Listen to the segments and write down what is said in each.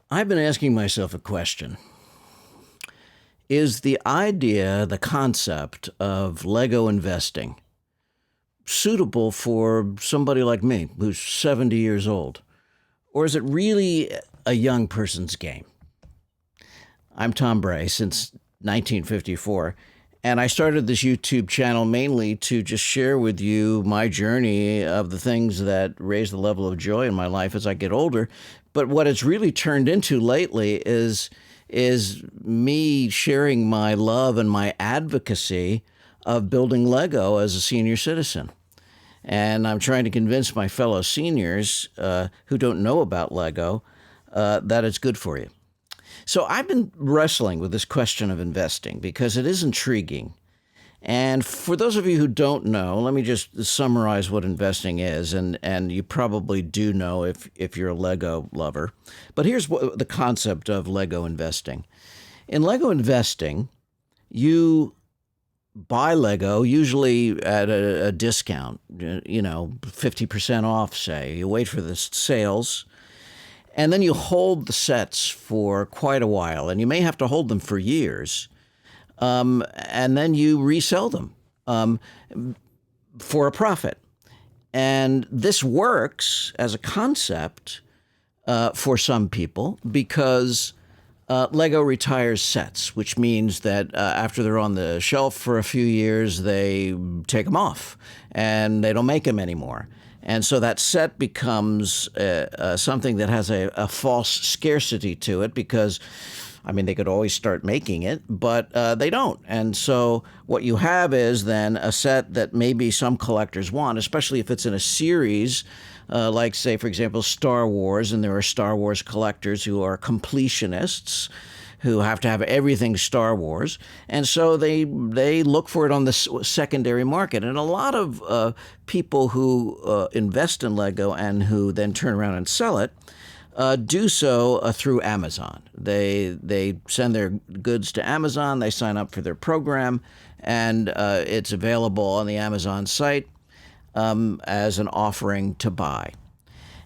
I've been asking myself a question. Is the idea, the concept of Lego investing suitable for somebody like me who's 70 years old? Or is it really a young person's game? I'm Tom Bray since 1954, and I started this YouTube channel mainly to just share with you my journey of the things that raise the level of joy in my life as I get older. But what it's really turned into lately is me sharing my love and my advocacy of building Lego as a senior citizen. And I'm trying to convince my fellow seniors who don't know about Lego that it's good for you. So I've been wrestling with this question of investing because it is intriguing. And for those of you who don't know, let me just summarize what investing is. And you probably do know if you're a Lego lover. But here's what the concept of Lego investing. In Lego investing, you buy Lego, usually at a discount, 50% off, say. You wait for the sales, and then you hold the sets for quite a while, and you may have to hold them for years, and then you resell them for a profit. And this works as a concept for some people because Lego retires sets, which means that after they're on the shelf for a few years, they take them off and they don't make them anymore. And so that set becomes something that has a false scarcity to it because, they could always start making it, but they don't. And so what you have is then a set that maybe some collectors want, especially if it's in a series, like, say, for example, Star Wars, and there are Star Wars collectors who are completionists who have to have everything Star Wars. And so they look for it on the secondary market. And a lot of people who invest in Lego and who then turn around and sell it do so through Amazon. They send their goods to Amazon, they sign up for their program, and it's available on the Amazon site as an offering to buy.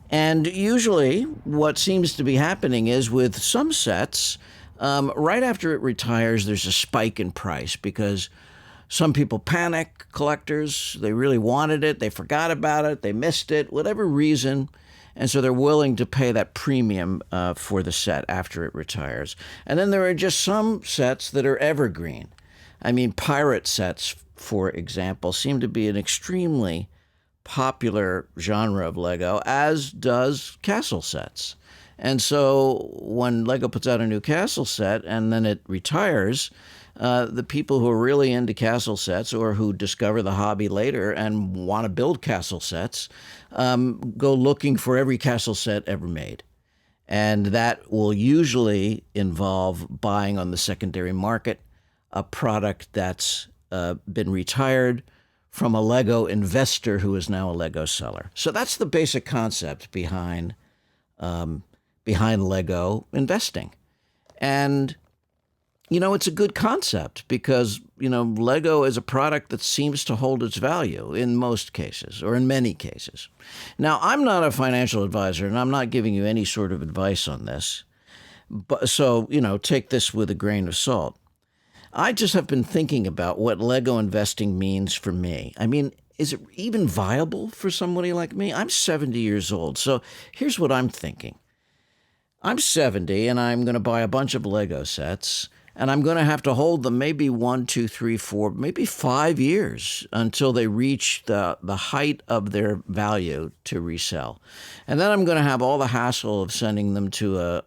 And usually what seems to be happening is with some sets, right after it retires, there's a spike in price because some people panic, collectors, they really wanted it, they forgot about it, they missed it, whatever reason, and so they're willing to pay that premium for the set after it retires. And then there are just some sets that are evergreen. Pirate sets, for example, seem to be an extremely popular genre of Lego, as does castle sets. And so when Lego puts out a new castle set and then it retires, the people who are really into castle sets or who discover the hobby later and want to build castle sets go looking for every castle set ever made. And that will usually involve buying on the secondary market a product that's been retired from a Lego investor who is now a Lego seller. So that's the basic concept behind Lego investing. And, it's a good concept because, Lego is a product that seems to hold its value in most cases or in many cases. Now, I'm not a financial advisor and I'm not giving you any sort of advice on this. But so, take this with a grain of salt. I just have been thinking about what Lego investing means for me. Is it even viable for somebody like me? I'm 70 years old, so here's what I'm thinking. I'm 70, and I'm going to buy a bunch of Lego sets, and I'm going to have to hold them maybe 1, 2, 3, 4, maybe 5 years until they reach the height of their value to resell. And then I'm going to have all the hassle of sending them to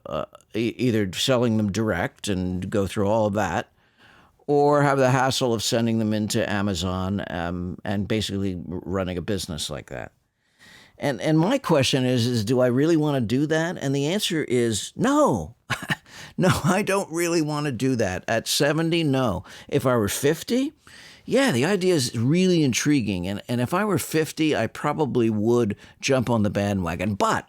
either selling them direct and go through all of that, or have the hassle of sending them into Amazon and basically running a business like that. And my question is do I really want to do that? And the answer is no. No, I don't really want to do that. At 70, no. If I were 50, yeah, the idea is really intriguing. And if I were 50, I probably would jump on the bandwagon. But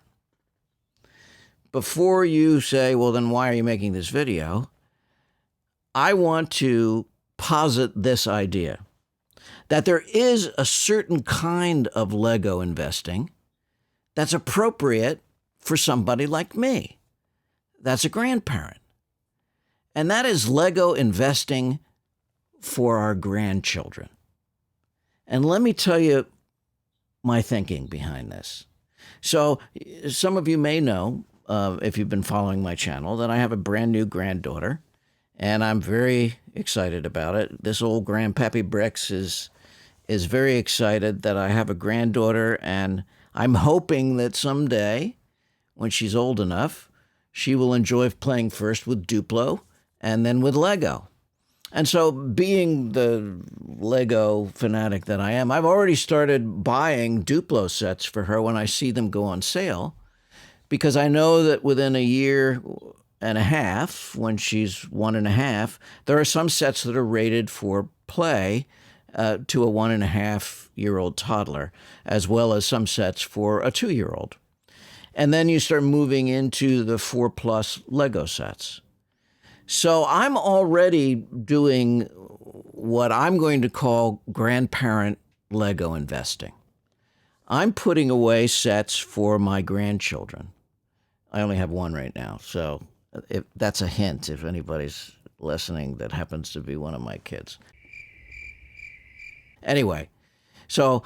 before you say, well, then why are you making this video? I want to posit this idea that there is a certain kind of Lego investing that's appropriate for somebody like me. that's a grandparent. And that is Lego investing for our grandchildren. And let me tell you my thinking behind this. So some of you may know, if you've been following my channel, that I have a brand new granddaughter, and I'm very excited about it. This old Grandpappy Bricks is very excited that I have a granddaughter, and I'm hoping that someday, when she's old enough, she will enjoy playing first with Duplo and then with Lego. And so, being the Lego fanatic that I am, I've already started buying Duplo sets for her when I see them go on sale, because I know that within a year and a half, when she's 1.5, there are some sets that are rated for play to a 1.5-year-old toddler, as well as some sets for a 2-year-old. And then you start moving into the 4+ Lego sets. So I'm already doing what I'm going to call grandparent Lego investing. I'm putting away sets for my grandchildren. I only have one right now, so that's a hint if anybody's listening that happens to be one of my kids. Anyway, so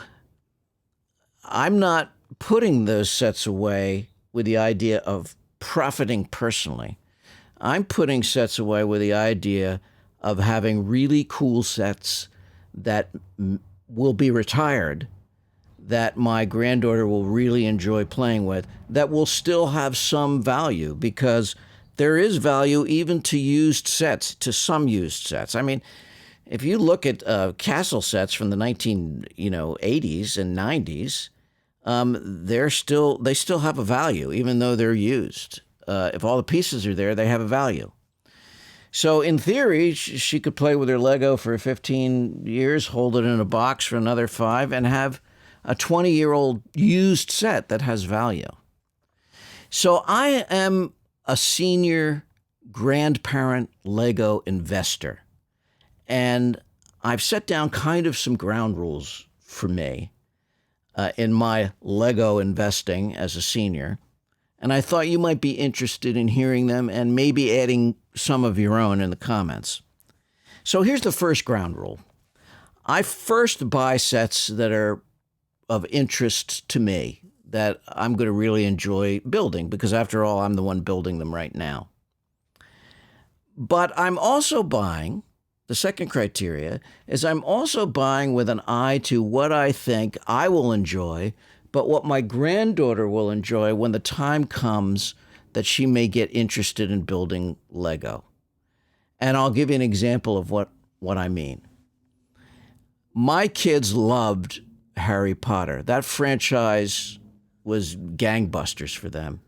I'm not putting those sets away with the idea of profiting personally. I'm putting sets away with the idea of having really cool sets that will be retired, that my granddaughter will really enjoy playing with, that will still have some value, because there is value even to used sets, to some used sets. I mean, if you look at castle sets from the 1980s and 90s, they still have a value, even though they're used. If all the pieces are there, they have a value. So in theory, she could play with her Lego for 15 years, hold it in a box for another 5, and have a 20-year-old used set that has value. So I am a senior grandparent Lego investor, and I've set down kind of some ground rules for me in my Lego investing as a senior. And I thought you might be interested in hearing them and maybe adding some of your own in the comments. So here's the first ground rule. I first buy sets that are of interest to me, that I'm going to really enjoy building, because after all, I'm the one building them right now. But I'm also buying, the second criteria is I'm also buying with an eye to what I think I will enjoy, but what my granddaughter will enjoy when the time comes that she may get interested in building Lego. And I'll give you an example of what I mean. My kids loved Harry Potter. That franchise was gangbusters for them.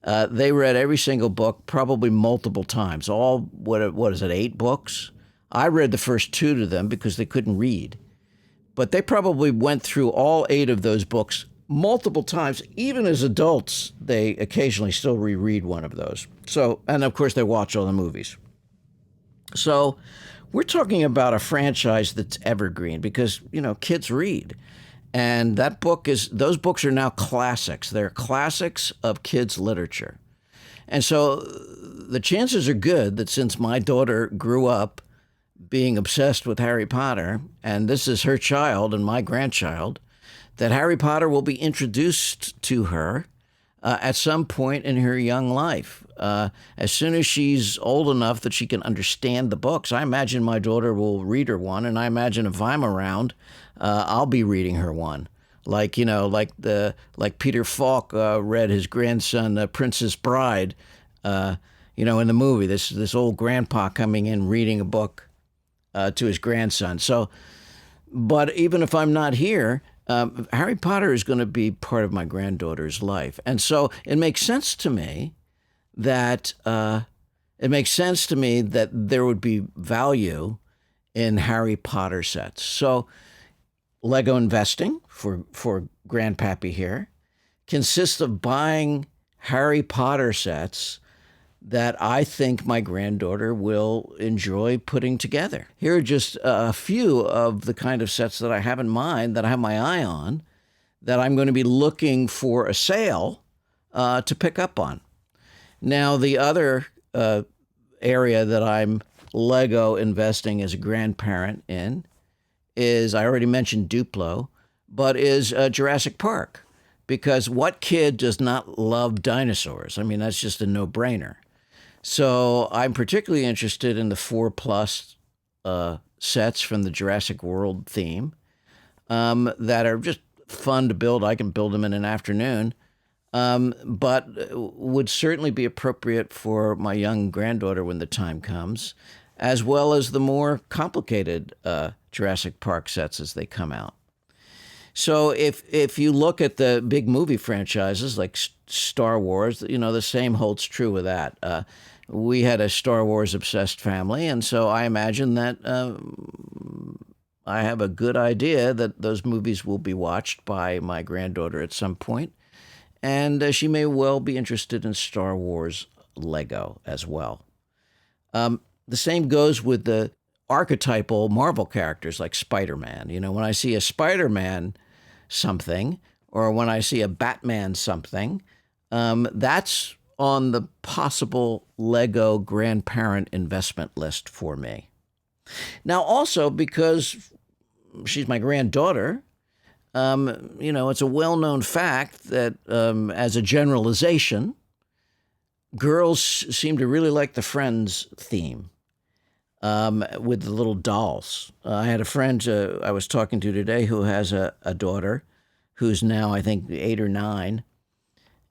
They read every single book, probably multiple times. All, what is it, 8 books? I read the first 2 to them because they couldn't read. But they probably went through all 8 of those books multiple times. Even as adults, they occasionally still reread one of those. So, and of course, they watch all the movies. So we're talking about a franchise that's evergreen because, kids read. And those books are now classics. They're classics of kids' literature. And so the chances are good that since my daughter grew up being obsessed with Harry Potter, and this is her child and my grandchild, that Harry Potter will be introduced to her at some point in her young life. As soon as she's old enough that she can understand the books, I imagine my daughter will read her one, and I imagine if I'm around, I'll be reading her one. Like Peter Falk read his grandson Princess Bride, in the movie. This old grandpa coming in reading a book to his grandson. So, but even if I'm not here, Harry Potter is going to be part of my granddaughter's life. And so it makes sense to me that there would be value in Harry Potter sets. So Lego investing for Grandpappy here consists of buying Harry Potter sets that I think my granddaughter will enjoy putting together. Here are just a few of the kind of sets that I have in mind, that I have my eye on, that I'm going to be looking for a sale to pick up on. Now, the other area that I'm Lego investing as a grandparent in is, I already mentioned Duplo, but is Jurassic Park. Because what kid does not love dinosaurs? I mean, that's just a no-brainer. So I'm particularly interested in the 4+ sets from the Jurassic World theme that are just fun to build. I can build them in an afternoon, but would certainly be appropriate for my young granddaughter when the time comes, as well as the more complicated Jurassic Park sets as they come out. So if you look at the big movie franchises like Star Wars, the same holds true with that. We had a Star Wars obsessed family, and so I imagine that I have a good idea that those movies will be watched by my granddaughter at some point, and she may well be interested in Star Wars Lego as well. The same goes with the archetypal Marvel characters like Spider-Man. When I see a Spider-Man something, or when I see a Batman something, that's on the possible Lego grandparent investment list for me. Now, also because she's my granddaughter, it's a well-known fact that as a generalization, girls seem to really like the Friends theme with the little dolls. I had a friend I was talking to today who has a daughter who's now, I think, 8 or 9.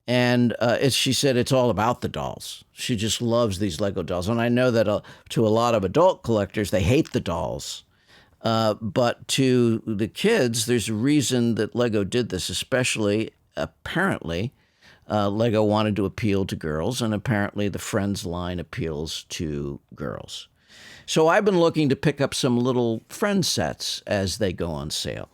And she said it's all about the dolls. She just loves these Lego dolls. And I know that to a lot of adult collectors, they hate the dolls. But to the kids, there's a reason that Lego did this, especially, apparently, Lego wanted to appeal to girls, and apparently the Friends line appeals to girls. So I've been looking to pick up some little Friends sets as they go on sale.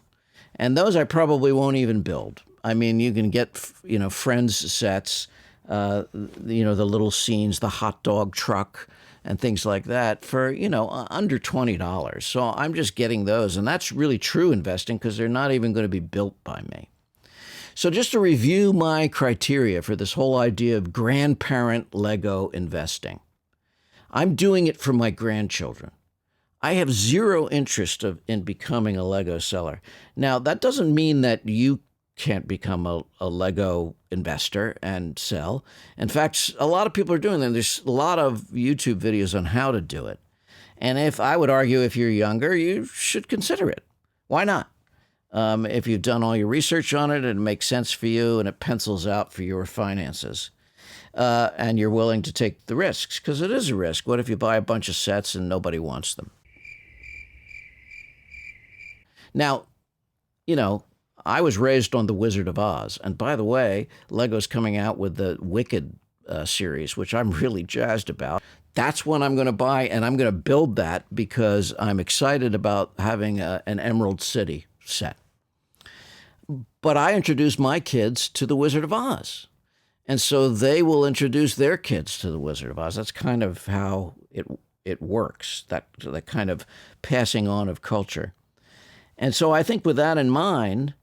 And those I probably won't even build. I mean, you can get, Friends sets, the little scenes, the hot dog truck, and things like that for, under $20. So I'm just getting those. And that's really true investing because they're not even going to be built by me. So just to review my criteria for this whole idea of grandparent Lego investing, I'm doing it for my grandchildren. I have zero interest in becoming a Lego seller. Now, that doesn't mean that you can't become a Lego investor and sell. In fact, a lot of people are doing that. There's a lot of YouTube videos on how to do it. And I would argue if you're younger, you should consider it. Why not? If you've done all your research on it and it makes sense for you and it pencils out for your finances. And you're willing to take the risks, because it is a risk. What if you buy a bunch of sets and nobody wants them? Now, I was raised on The Wizard of Oz. And by the way, Lego's coming out with the Wicked series, which I'm really jazzed about. That's what I'm going to buy, and I'm going to build that because I'm excited about having an Emerald City set. But I introduced my kids to The Wizard of Oz. And so they will introduce their kids to The Wizard of Oz. That's kind of how it works, that kind of passing on of culture. And so I think with that in mind,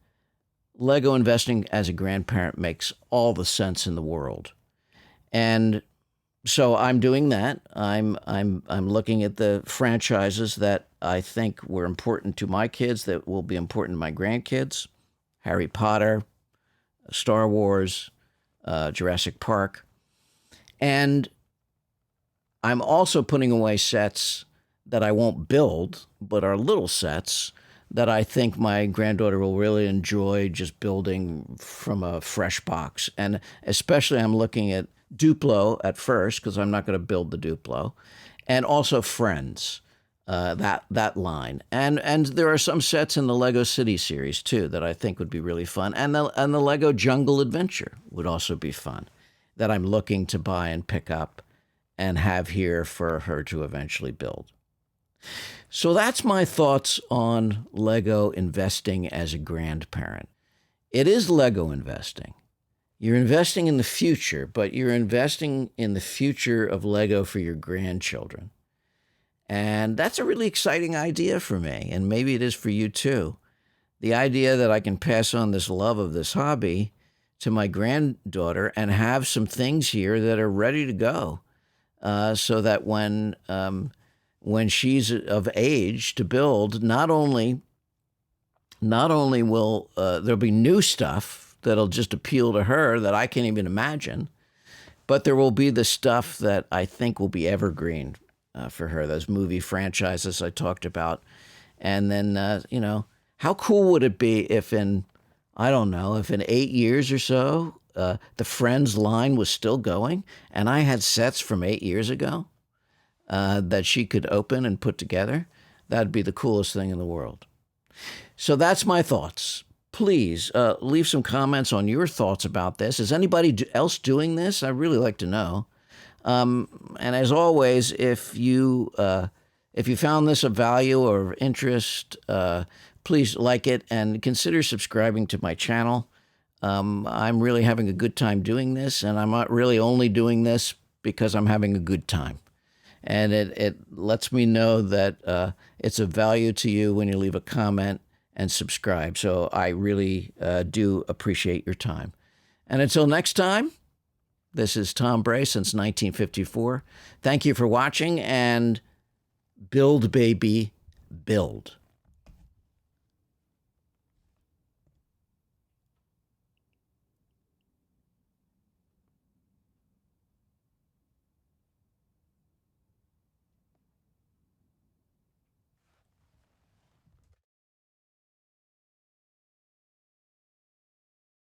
Lego investing as a grandparent makes all the sense in the world. And so I'm doing that. I'm looking at the franchises that I think were important to my kids, that will be important to my grandkids. Harry Potter, Star Wars, Jurassic Park. And I'm also putting away sets that I won't build, but are little sets that I think my granddaughter will really enjoy just building from a fresh box. And especially I'm looking at Duplo at first, because I'm not going to build the Duplo, and also Friends, that line. And there are some sets in the Lego City series too that I think would be really fun. And the Lego Jungle Adventure would also be fun, that I'm looking to buy and pick up and have here for her to eventually build. So that's my thoughts on Lego investing as a grandparent. It is Lego investing. You're investing in the future, but you're investing in the future of Lego for your grandchildren. And that's a really exciting idea for me, and maybe it is for you too. The idea that I can pass on this love of this hobby to my granddaughter and have some things here that are ready to go, so that when she's of age to build, not only will there'll be new stuff that'll just appeal to her that I can't even imagine, but there will be the stuff that I think will be evergreen for her, those movie franchises I talked about. And then, how cool would it be if I don't know, if in 8 years or so, the Friends line was still going and I had sets from 8 years ago that she could open and put together? That'd be the coolest thing in the world. So that's my thoughts. Please leave some comments on your thoughts about this. Is anybody else doing this? I'd really like to know. And as always, if you found this of value or of interest, please like it and consider subscribing to my channel. I'm really having a good time doing this, and I'm not really only doing this because I'm having a good time. And it lets me know that it's of value to you when you leave a comment and subscribe. So I really do appreciate your time. And until next time, this is Tom Bray since 1954. Thank you for watching, and build, baby, build.